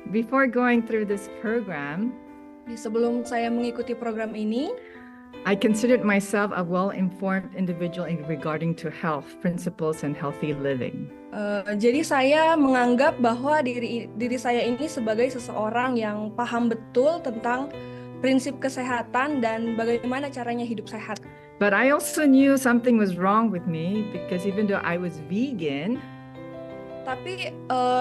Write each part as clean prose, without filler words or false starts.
Before going through this program, Sebelum saya mengikuti program ini, I considered myself a well-informed individual regarding to health principles and healthy living. jadi saya menganggap bahwa diri saya ini sebagai seseorang yang paham betul tentang prinsip kesehatan dan bagaimana caranya hidup sehat. But I also knew something was wrong with me because even though I was vegan, Tapi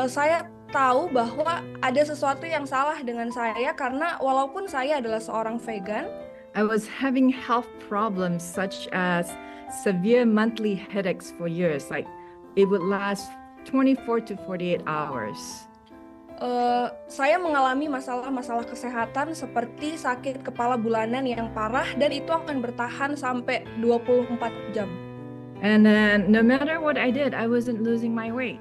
saya tahu bahwa ada sesuatu yang salah dengan saya karena walaupun saya adalah seorang vegan, I was having health problems such as severe monthly headaches for years. Like it would last 24 to 48 hours. Saya mengalami masalah-masalah kesehatan seperti sakit kepala bulanan yang parah dan itu akan bertahan sampai 24 jam. And then no matter what I did, I wasn't losing my weight.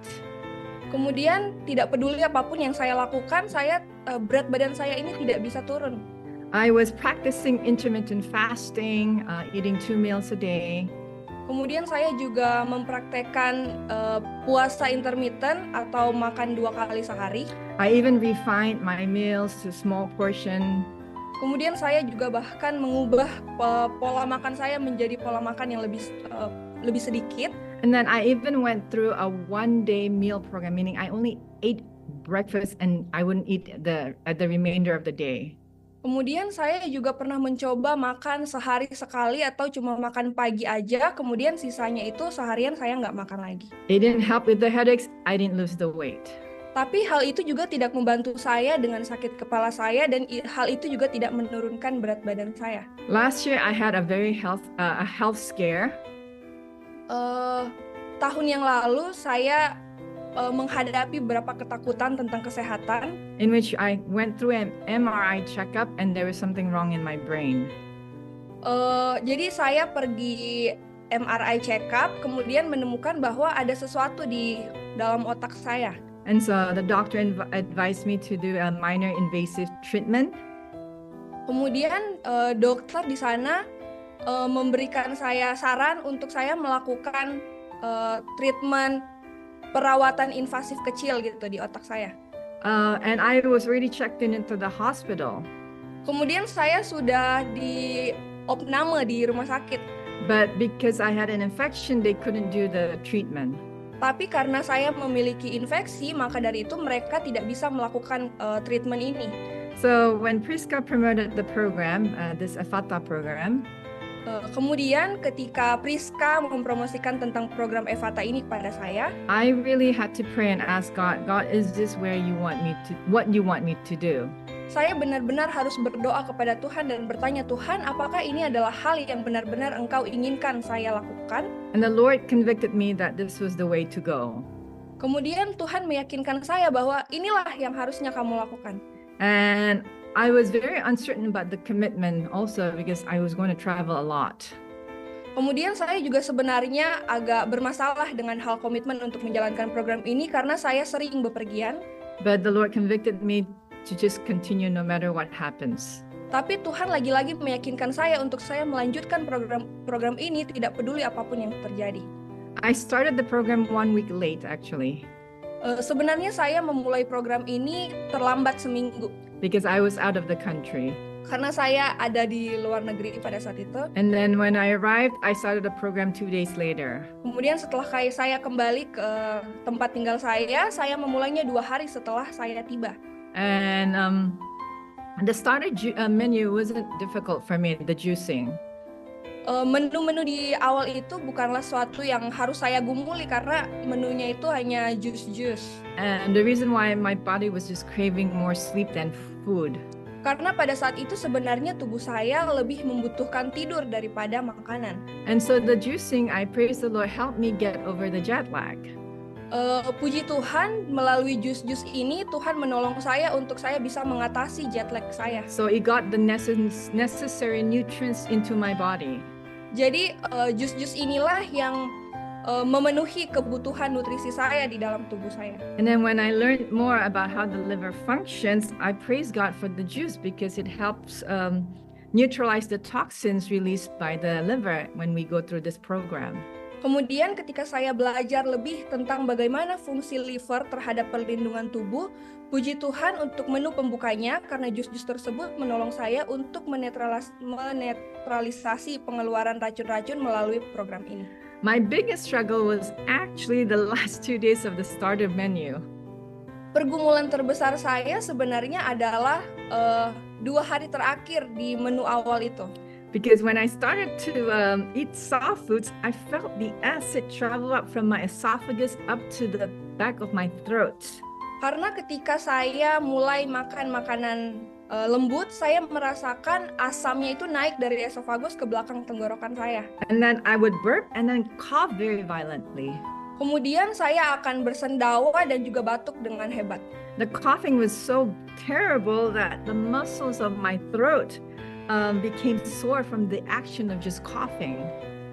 Kemudian tidak peduli apapun yang saya lakukan, berat badan saya ini tidak bisa turun. I was practicing intermittent fasting, eating 2 meals a day. Kemudian saya juga mempraktekkan puasa intermittent atau makan 2 kali sehari. I even refined my meals to small portion. Kemudian saya juga bahkan mengubah pola makan saya menjadi pola makan yang lebih sedikit. And then I even went through a 1-day meal program, meaning I only ate breakfast and I wouldn't eat the remainder of the day. Kemudian saya juga pernah mencoba makan sehari sekali atau cuma makan pagi aja, kemudian sisanya itu seharian saya nggak makan lagi. It didn't help with the headaches, I didn't lose the weight. Tapi hal itu juga tidak membantu saya dengan sakit kepala saya dan hal itu juga tidak menurunkan berat badan saya. Last year I had a very health scare. Tahun yang lalu saya menghadapi beberapa ketakutan tentang kesehatan. In which I went through an MRI checkup and there was something wrong in my brain. Jadi saya pergi MRI checkup, kemudian menemukan bahwa ada sesuatu di dalam otak saya. And so the doctor advised me to do a minor invasive treatment. Kemudian dokter di sana memberikan saya saran untuk saya melakukan treatment perawatan invasif kecil gitu di otak saya. And I was already checked into the hospital. Kemudian saya sudah di opname di rumah sakit. But because I had an infection, they couldn't do the treatment. Tapi karena saya memiliki infeksi, maka dari itu mereka tidak bisa melakukan treatment ini. So when Priska promoted the program, this Efata program, kemudian ketika Priska mempromosikan tentang program Efata ini kepada saya, I really had to pray and ask God, is this where you want me to, what you want me to do? Saya benar-benar harus berdoa kepada Tuhan dan bertanya, Tuhan, apakah ini adalah hal yang benar-benar Engkau inginkan saya lakukan? And the Lord convicted me that this was the way to go. Kemudian Tuhan meyakinkan saya bahwa inilah yang harusnya kamu lakukan. And I was very uncertain about the commitment also because I was going to travel a lot. Kemudian saya juga sebenarnya agak bermasalah dengan hal komitmen untuk menjalankan program ini karena saya sering bepergian. But the Lord convicted me to just continue no matter what happens. Tapi Tuhan lagi-lagi meyakinkan saya untuk saya melanjutkan program ini tidak peduli apapun yang terjadi. I started the program 1 week late actually. Sebenarnya saya memulai program ini terlambat seminggu. Because I was out of the country. Karena saya ada di luar negeri pada saat itu. And then when I arrived, I started the program 2 days later. Kemudian setelah saya kembali ke tempat tinggal saya memulainya 2 hari setelah saya tiba. And the starter menu wasn't difficult for me, the juicing. Menu-menu di awal itu bukanlah suatu yang harus saya gumuli karena menunya itu hanya jus-jus. And the reason why my body was just craving more sleep than food. Karena pada saat itu sebenarnya tubuh saya lebih membutuhkan tidur daripada makanan. And so the juicing, I praise the Lord, helped me get over the jet lag. Puji Tuhan, melalui jus-jus ini Tuhan menolong saya untuk saya bisa mengatasi jet lag saya. So it got the necessary nutrients into my body. Jadi jus-jus inilah yang memenuhi kebutuhan nutrisi saya di dalam tubuh saya. And then when I learned more about how the liver functions, I praise God for the juice because it helps neutralize the toxins released by the liver when we go through this program. Kemudian ketika saya belajar lebih tentang bagaimana fungsi liver terhadap perlindungan tubuh, puji Tuhan untuk menu pembukanya karena jus-jus tersebut menolong saya untuk menetralisasi pengeluaran racun-racun melalui program ini. My biggest struggle was actually the last 2 days of the starter menu. Pergumulan terbesar saya sebenarnya adalah 2 hari terakhir di menu awal itu. Because when I started to eat soft foods, I felt the acid travel up from my esophagus up to the back of my throat. Karena ketika saya mulai makan makanan lembut, saya merasakan asamnya itu naik dari esofagus ke belakang tenggorokan saya. And then I would burp and then cough very violently. Kemudian saya akan bersendawa dan juga batuk dengan hebat. The coughing was so terrible that the muscles of my throat became sore from the action of just coughing.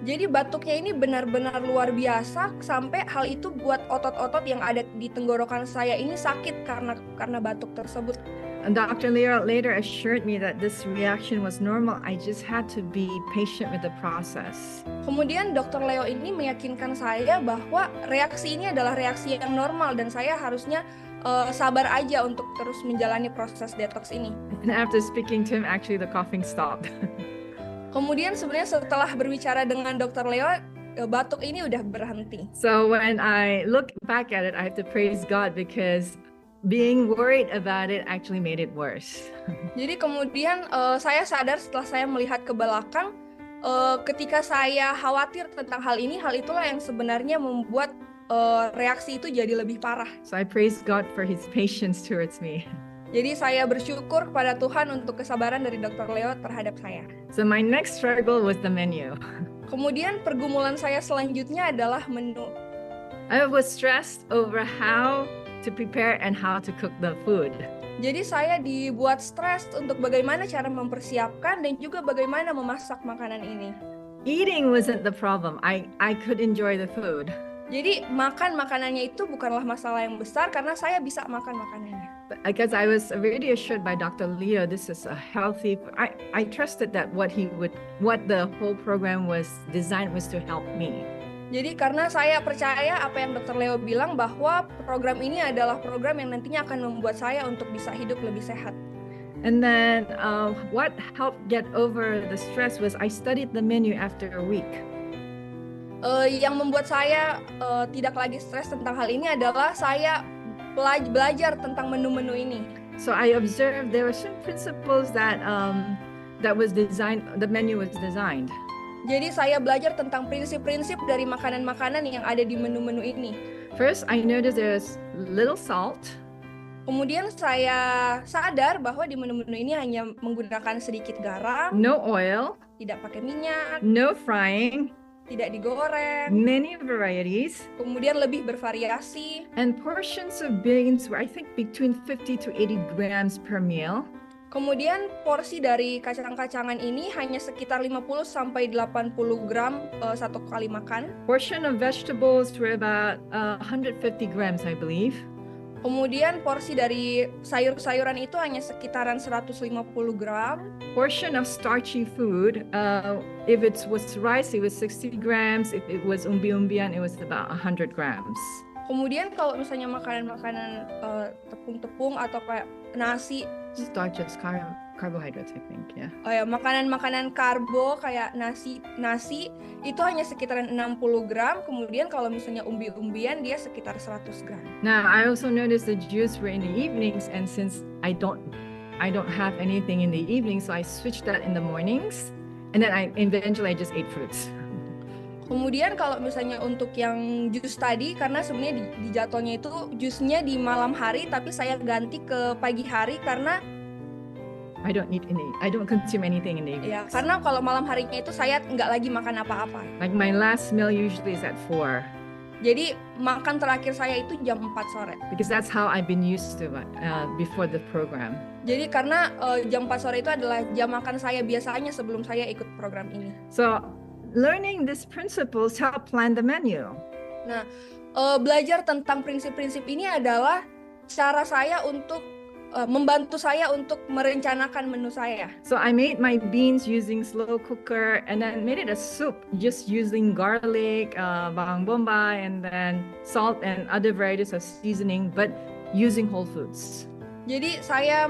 Jadi batuknya ini benar-benar luar biasa sampai hal itu buat otot-otot yang ada di tenggorokan saya ini sakit karena batuk tersebut. And Dr. Leo later assured me that this reaction was normal. I just had to be patient with the process. Kemudian Dr. Leo ini meyakinkan saya bahwa reaksi ini adalah reaksi yang normal dan saya harusnya sabar aja untuk terus menjalani proses detox ini. And after speaking to him, actually the coughing stopped. Kemudian sebenarnya setelah berbicara dengan Dr. Leo, batuk ini udah berhenti. So when I look back at it, I have to praise God because being worried about it actually made it worse. Jadi kemudian saya sadar setelah saya melihat ke belakang, ketika saya khawatir tentang hal ini, hal itulah yang sebenarnya membuat reaksi itu jadi lebih parah. So I praise God for his patience towards me. Jadi saya bersyukur kepada Tuhan untuk kesabaran dari Dr. Leo terhadap saya. So my next struggle was the menu. Kemudian pergumulan saya selanjutnya adalah menu. I was stressed over how to prepare and how to cook the food. Jadi saya dibuat stres untuk bagaimana cara mempersiapkan dan juga bagaimana memasak makanan ini. Eating wasn't the problem. I could enjoy the food. Jadi makan makanannya itu bukanlah masalah yang besar karena saya bisa makan makanannya. Because I was really assured by Dr. Leo, this is a healthy. I trusted that what the whole program was designed was to help me. Jadi karena saya percaya apa yang Dr. Leo bilang bahwa program ini adalah program yang nantinya akan membuat saya untuk bisa hidup lebih sehat. And then what helped get over the stress was I studied the menu after a week. Yang membuat saya tidak lagi stres tentang hal ini adalah saya belajar tentang menu-menu ini. So I observed there were some principles that was designed. The menu was designed. Jadi saya belajar tentang prinsip-prinsip dari makanan-makanan yang ada di menu-menu ini. First, I noticed there's little salt. Kemudian saya sadar bahwa di menu-menu ini hanya menggunakan sedikit garam, no oil, tidak pakai minyak, no frying, tidak digoreng, many varieties, kemudian lebih bervariasi, and portions of beans were I think between 50 to 80 grams per meal. Kemudian porsi dari kacang-kacangan ini hanya sekitar 50 sampai 80 gram satu kali makan. Portion of vegetables were about 150 grams, I believe. Kemudian porsi dari sayur-sayuran itu hanya sekitaran 150 gram. Portion of starchy food, if it was rice, it was 60 grams. If it was umbi-umbian, it was about 100 grams. Kemudian kalau misalnya makanan-makanan tepung-tepung atau kayak nasi, starch is carbohydrates, I think, yeah. Oh ya, makanan-makanan karbo kayak nasi itu hanya sekitaran 60 gram. Kemudian kalau misalnya umbi-umbian dia sekitar 100 gram. Now I also noticed the juice were in the evenings, and since I don't have anything in the evening, so I switched that in the mornings, and then eventually I just ate fruits. Kemudian kalau misalnya untuk yang jus tadi, karena sebenarnya di jatuhnya itu jusnya di malam hari, tapi saya ganti ke pagi hari karena I don't consume anything in the evening. Ya, karena kalau malam harinya itu saya nggak lagi makan apa-apa. Like my last meal usually is at 4. Jadi makan terakhir saya itu jam 4 sore. Because that's how I've been used to before the program. Jadi karena jam 4 sore itu adalah jam makan saya biasanya sebelum saya ikut program ini. So learning these principles help plan the menu. Nah, belajar tentang prinsip-prinsip ini adalah cara saya untuk membantu saya untuk merencanakan menu saya. So I made my beans using slow cooker and then made it a soup just using garlic, bawang bombay, and then salt and other varieties of seasoning, but using whole foods. Jadi saya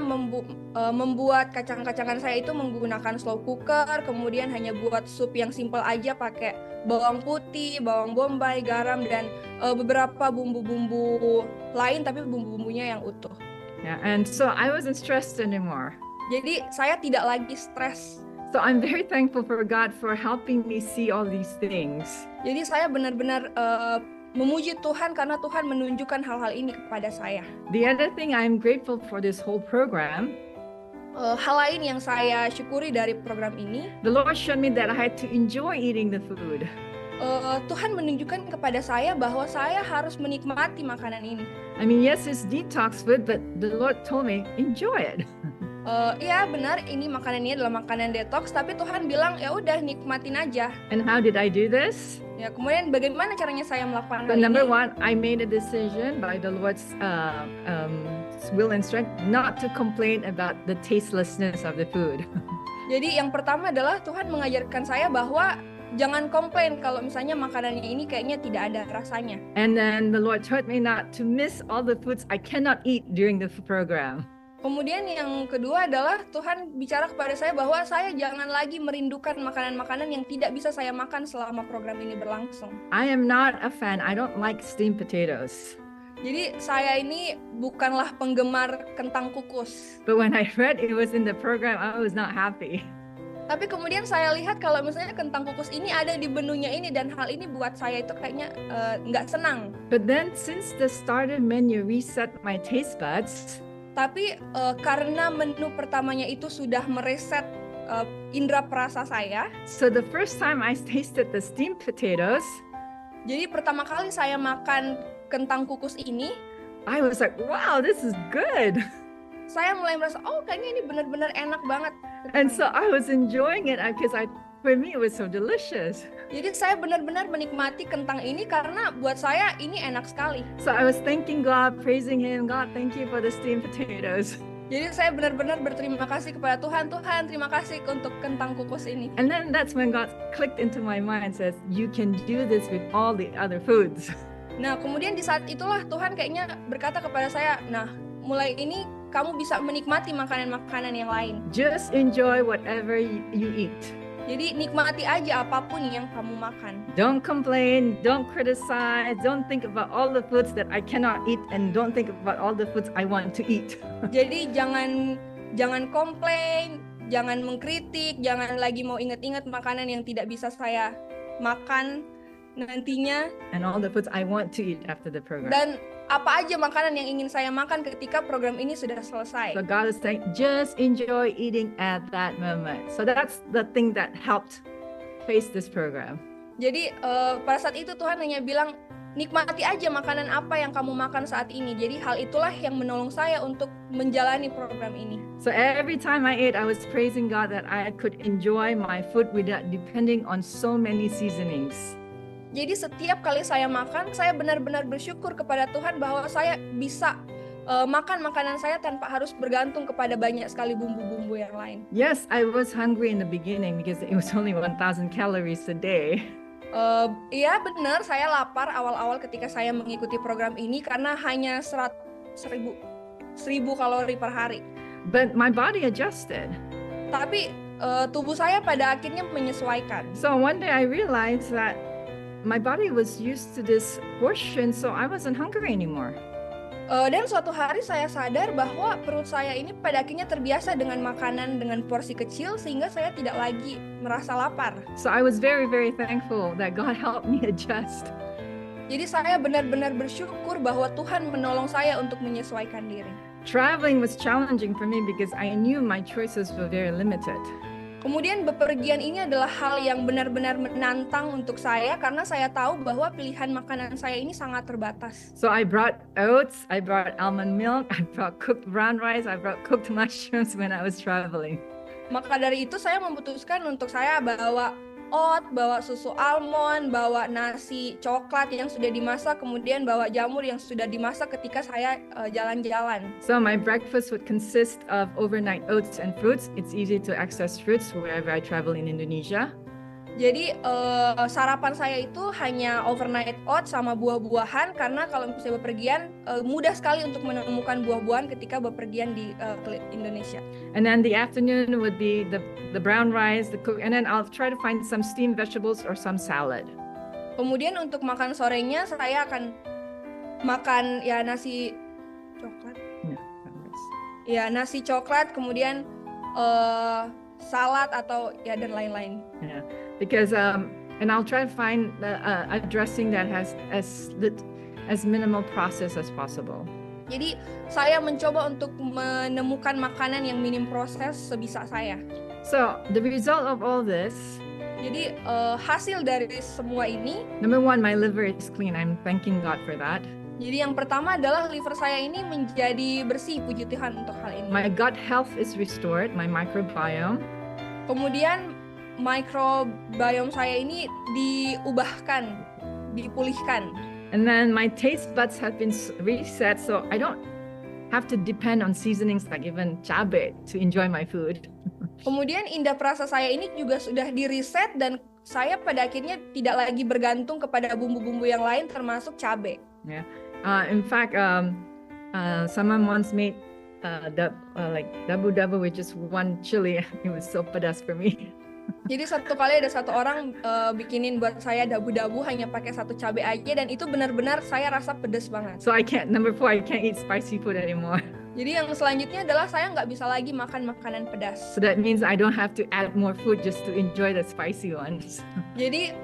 membuat kacang-kacangan saya itu menggunakan slow cooker, kemudian hanya buat sup yang simple aja pakai bawang putih, bawang bombay, garam, dan beberapa bumbu-bumbu lain, tapi bumbu-bumbunya yang utuh. Yeah, and so I wasn't stressed anymore. Jadi saya tidak lagi stres. So I'm very thankful for God for helping me see all these things. Jadi saya benar-benar memuji Tuhan karena Tuhan menunjukkan hal-hal ini kepada saya. The other thing I'm grateful for this whole program, hal lain yang saya syukuri dari program ini, the Lord showed me that I had to enjoy eating the food. Tuhan menunjukkan kepada saya bahwa saya harus menikmati makanan ini. I mean, yes, it's detox food, but the Lord told me, enjoy it. Iya benar, ini makanan ini adalah makanan detox, tapi Tuhan bilang ya udah nikmatin aja. And how did I do this? Ya kemudian bagaimana caranya saya melakukan So hal number ini? one, I made a decision by the Lord's will and strength not to complain about the tastelessness of the food. Jadi yang pertama adalah Tuhan mengajarkan saya bahwa jangan komplain kalau misalnya makanannya ini kayaknya tidak ada rasanya. And then the Lord taught me not to miss all the foods I cannot eat during the program. Kemudian yang kedua adalah Tuhan bicara kepada saya bahwa saya jangan lagi merindukan makanan-makanan yang tidak bisa saya makan selama program ini berlangsung. I am not a fan. I don't like steamed potatoes. Jadi saya ini bukanlah penggemar kentang kukus. But when I read it was in the program, I was not happy. Tapi kemudian saya lihat kalau misalnya kentang kukus ini ada di menunya ini dan hal ini buat saya itu kayaknya nggak senang. But then since the starter menu reset my taste buds, Tapi karena menu pertamanya itu sudah mereset indera perasa saya, so the first time I tasted the steamed potatoes, jadi pertama kali saya makan kentang kukus ini, I was like, wow, this is good. saya mulai merasa, oh kayaknya ini benar-benar enak banget. And so I was enjoying it because for me it was so delicious. Jadi saya benar-benar menikmati kentang ini karena buat saya ini enak sekali. So I was thanking God, praising Him. God, thank you for the steamed potatoes. Jadi saya benar-benar berterima kasih kepada Tuhan. Tuhan, terima kasih untuk kentang kukus ini. And then that's when God clicked into my mind, says, you can do this with all the other foods. Nah, kemudian di saat itulah Tuhan kayaknya berkata kepada saya, nah, mulai ini kamu bisa menikmati makanan-makanan yang lain. Just enjoy whatever you eat. Jadi nikmati aja apapun yang kamu makan. Don't complain, don't criticize, don't think about all the foods that I cannot eat, and don't think about all the foods I want to eat. Jadi jangan komplain, jangan mengkritik, jangan lagi mau ingat-ingat makanan yang tidak bisa saya makan nantinya. And all the foods I want to eat after the program. Dan apa aja makanan yang ingin saya makan ketika program ini sudah selesai. So God is saying, just enjoy eating at that moment. So that's the thing that helped face this program. Jadi pada saat itu Tuhan hanya bilang, nikmati aja makanan apa yang kamu makan saat ini. Jadi hal itulah yang menolong saya untuk menjalani program ini. So every time I ate, I was praising God that I could enjoy my food without depending on so many seasonings. Jadi setiap kali saya makan, saya benar-benar bersyukur kepada Tuhan bahwa saya bisa makan makanan saya tanpa harus bergantung kepada banyak sekali bumbu-bumbu yang lain. Yes, I was hungry in the beginning because it was only 1,000 calories a day. Iya benar, saya lapar awal-awal ketika saya mengikuti program ini karena hanya 1.000 kalori per hari. But my body adjusted. Tapi tubuh saya pada akhirnya menyesuaikan. So one day I realized that my body was used to this portion, so I wasn't hungry anymore. Dan suatu hari saya sadar bahwa perut saya ini pada akhirnya terbiasa dengan makanan dengan porsi kecil sehingga saya tidak lagi merasa lapar. So I was very, very thankful that God helped me adjust. Jadi saya benar-benar bersyukur bahwa Tuhan menolong saya untuk menyesuaikan diri. Traveling was challenging for me because I knew my choices were very limited. Kemudian bepergian ini adalah hal yang benar-benar menantang untuk saya karena saya tahu bahwa pilihan makanan saya ini sangat terbatas. So I brought oats, I brought almond milk, I brought cooked brown rice, I brought cooked mushrooms when I was traveling. Maka dari itu saya memutuskan untuk saya bawa oat, bawa susu almond, bawa nasi coklat yang sudah dimasak, kemudian bawa jamur yang sudah dimasak ketika saya jalan-jalan. So my breakfast would consist of overnight oats and fruits. It's easy to access fruits wherever I travel in Indonesia. Jadi sarapan saya itu hanya overnight oats sama buah-buahan, karena kalau misalnya bepergian mudah sekali untuk menemukan buah-buahan ketika bepergian di Indonesia. And then the afternoon would be the brown rice, the cook, and then I'll try to find some steamed vegetables or some salad. Kemudian untuk makan sorenya saya akan makan ya nasi coklat. Yeah, that works. Ya, nasi coklat, kemudian salad atau ya dan lain-lain. Yeah, because and I'll try to find a dressing that has as minimal process as possible. Jadi saya mencoba untuk menemukan makanan yang minim proses sebisa saya. So the result of all this, jadi hasil dari semua ini, number one, my liver is clean. I'm thanking God for that. jadi yang pertama adalah liver saya ini menjadi bersih, puji Tuhan untuk hal ini. My gut health is restored, my microbiome. Kemudian microbiome saya ini diubahkan, dipulihkan. And then my taste buds have been reset, so I don't have to depend on seasonings like even cabai to enjoy my food. Kemudian indera perasa saya ini juga sudah di-reset dan saya pada akhirnya tidak lagi bergantung kepada bumbu-bumbu yang lain termasuk cabai. Yeah. In fact, someone once made like dabu-dabu with just one chili. It was so pedas for me. Jadi satu kali ada satu orang bikinin buat saya dabu-dabu hanya pakai satu cabai aja, dan itu benar-benar saya rasa pedas banget. So I can't, number 4, I can't eat spicy food anymore. Jadi yang selanjutnya adalah saya nggak bisa lagi makan makanan pedas. So that means I don't have to add more food just to enjoy the spicy ones. Jadi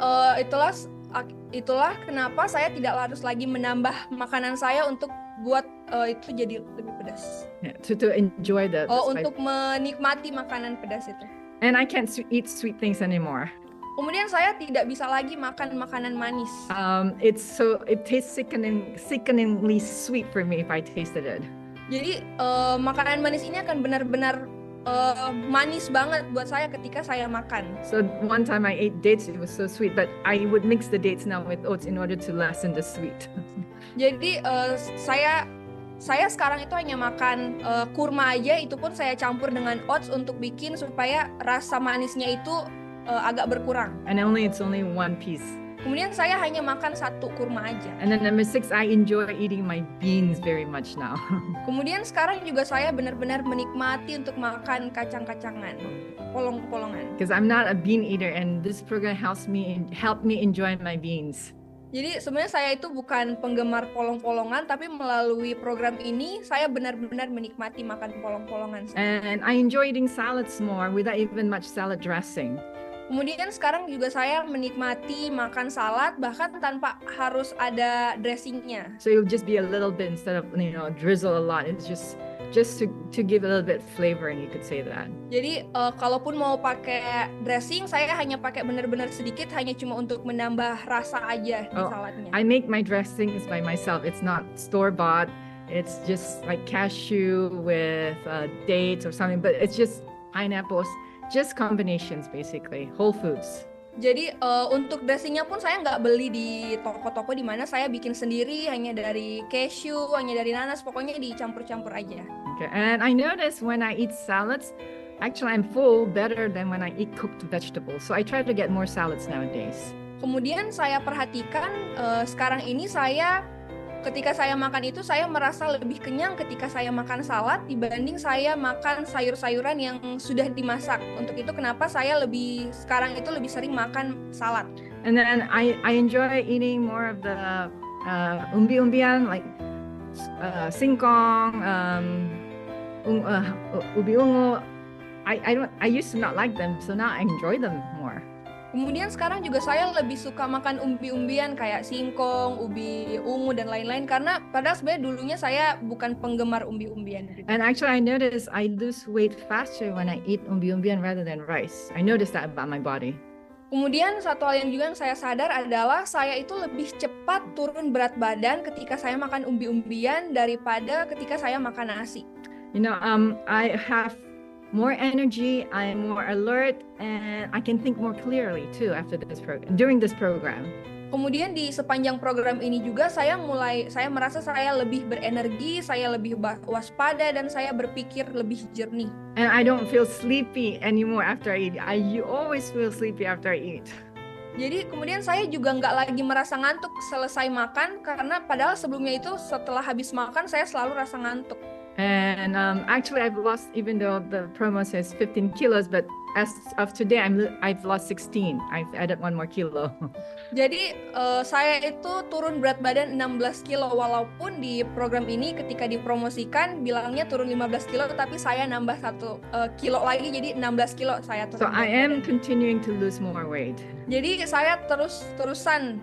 itulah kenapa saya tidak harus lagi menambah makanan saya untuk buat itu jadi lebih pedas. Yeah, to enjoy the spicy. Untuk menikmati makanan pedas itu. And I can't eat sweet things anymore. Kemudian saya tidak bisa lagi makan makanan manis. It tastes sickeningly sweet for me if I tasted it. Jadi makanan manis ini akan benar-benar manis banget buat saya ketika saya makan. So one time I ate dates, it was so sweet, but I would mix the dates now with oats in order to lessen the sweet. Jadi saya sekarang itu hanya makan kurma aja, itu pun saya campur dengan oats untuk bikin supaya rasa manisnya itu agak berkurang. And it's only one piece. Kemudian saya hanya makan satu kurma aja. And then number 6, I enjoy eating my beans very much now. Kemudian sekarang juga saya benar-benar menikmati untuk makan kacang-kacangan, polong-polongan. Because I'm not a bean eater, and this program helped me enjoy my beans. Jadi sebenarnya saya itu bukan penggemar polong-polongan, tapi melalui program ini saya benar-benar menikmati makan polong-polongan. And I enjoy eating salads more without even much salad dressing. Kemudian sekarang juga saya menikmati makan salad bahkan tanpa harus ada dressingnya. So it'll just be a little bit instead of drizzle a lot. It's just to give a little bit flavoring, you could say that. Jadi kalaupun mau pakai dressing, saya hanya pakai benar-benar sedikit, hanya cuma untuk menambah rasa aja di saladnya. I make my dressings by myself. It's not store-bought. It's just like cashew with dates or something, but it's just pineapples. Just combinations basically, whole foods. Jadi untuk dressingnya pun saya nggak beli di toko-toko, di mana saya bikin sendiri, hanya dari cashew, hanya dari nanas, pokoknya dicampur-campur aja. Okay, and I notice when I eat salads, actually I'm full better than when I eat cooked vegetables. So I try to get more salads nowadays. Kemudian saya perhatikan sekarang ini ketika saya makan itu saya merasa lebih kenyang ketika saya makan salad dibanding saya makan sayur-sayuran yang sudah dimasak. Untuk itu kenapa saya sekarang itu lebih sering makan salad. And then I enjoy eating more of the umbi-umbian like singkong, ubi ungu. I used to not like them, so now I enjoy them more. Kemudian sekarang juga saya lebih suka makan umbi-umbian kayak singkong, ubi ungu, dan lain-lain, karena padahal sebenarnya dulunya saya bukan penggemar umbi-umbian. And actually I notice I lose weight faster when I eat umbi-umbian rather than rice. I noticed that about my body. Kemudian satu hal yang juga yang saya sadar adalah saya itu lebih cepat turun berat badan ketika saya makan umbi-umbian daripada ketika saya makan nasi. I have more energy, I'm more alert, and I can think more clearly too after this program, during this program. Kemudian di sepanjang program ini juga saya merasa saya lebih berenergi, saya lebih waspada, dan saya berpikir lebih jernih. And I don't feel sleepy anymore after I eat. You always feel sleepy after I eat. Jadi kemudian saya juga nggak lagi merasa ngantuk selesai makan, karena padahal sebelumnya itu setelah habis makan saya selalu rasa ngantuk. And actually I've lost, even though the promo says 15 kilos, but as of today I've lost 16. I've added 1 more kilo. Jadi saya itu turun berat badan 16 kilo, walaupun di program ini ketika dipromosikan bilangnya turun 15 kilo, tapi saya nambah 1 kilo lagi, jadi 16 kilo saya turun. So I am continuing to lose more weight. Jadi saya terusan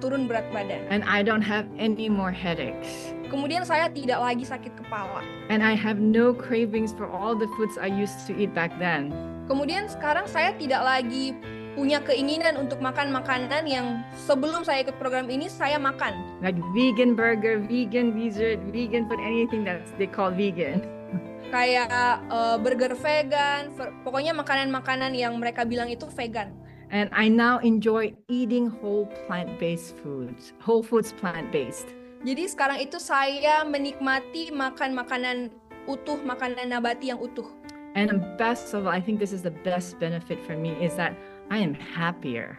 turun berat badan. And I don't have any more headaches. Kemudian saya tidak lagi sakit kepala. And I have no cravings for all the foods I used to eat back then. Kemudian sekarang saya tidak lagi punya keinginan untuk makan makanan yang sebelum saya ikut program ini saya makan. Like vegan burger, vegan dessert, vegan food, anything that they call vegan. Kayak burger vegan, pokoknya makanan-makanan yang mereka bilang itu vegan. And I now enjoy eating whole plant-based foods, whole foods plant-based. Jadi sekarang itu saya menikmati makan makanan utuh, makanan nabati yang utuh. And best of all, I think this is the best benefit for me, is that I am happier.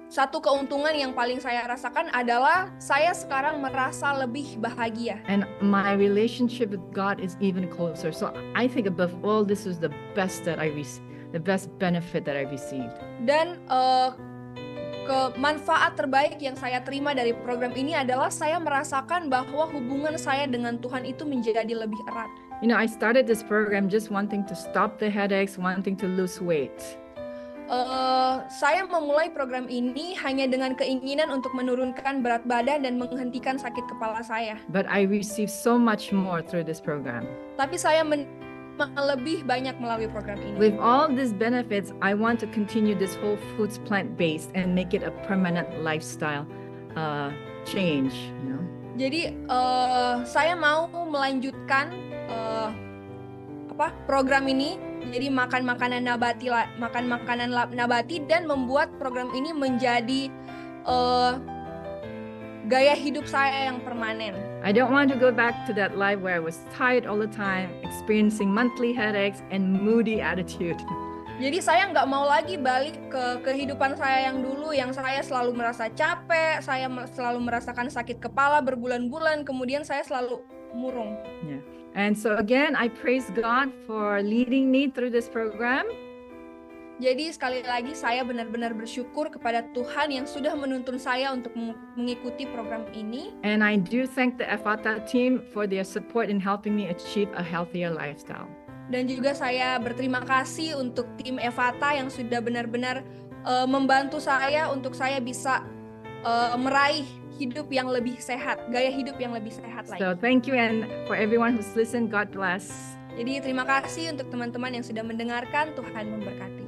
Satu keuntungan yang paling saya rasakan adalah saya sekarang merasa lebih bahagia. And my relationship with God is even closer. So I think above all, this is the best that the best benefit that I received. Dan manfaat terbaik yang saya terima dari program ini adalah saya merasakan bahwa hubungan saya dengan Tuhan itu menjadi lebih erat. You know, I started this program just wanting to stop the headaches, wanting to lose weight. Saya memulai program ini hanya dengan keinginan untuk menurunkan berat badan dan menghentikan sakit kepala saya. But I received so much more through this program. Tapi saya lebih banyak melalui program ini. With all these benefits, I want to continue this whole foods plant-based and make it a permanent lifestyle change. You know? Jadi saya mau melanjutkan program ini. Jadi makan makanan nabati dan membuat program ini menjadi gaya hidup saya yang permanen. I don't want to go back to that life where I was tired all the time, experiencing monthly headaches and moody attitude. Jadi saya nggak mau lagi balik ke kehidupan saya yang dulu, yang saya selalu merasa capek, saya selalu merasakan sakit kepala berbulan-bulan, kemudian saya selalu murung. Yeah. And so again, I praise God for leading me through this program. Jadi sekali lagi saya benar-benar bersyukur kepada Tuhan yang sudah menuntun saya untuk mengikuti program ini. And I do thank the Ephata team for their support in helping me achieve a healthier lifestyle. Dan juga saya berterima kasih untuk tim Ephata yang sudah benar-benar membantu saya untuk saya bisa meraih hidup yang lebih sehat, gaya hidup yang lebih sehat lagi. So thank you, and for everyone who's listened, God bless. Jadi terima kasih untuk teman-teman yang sudah mendengarkan, Tuhan memberkati.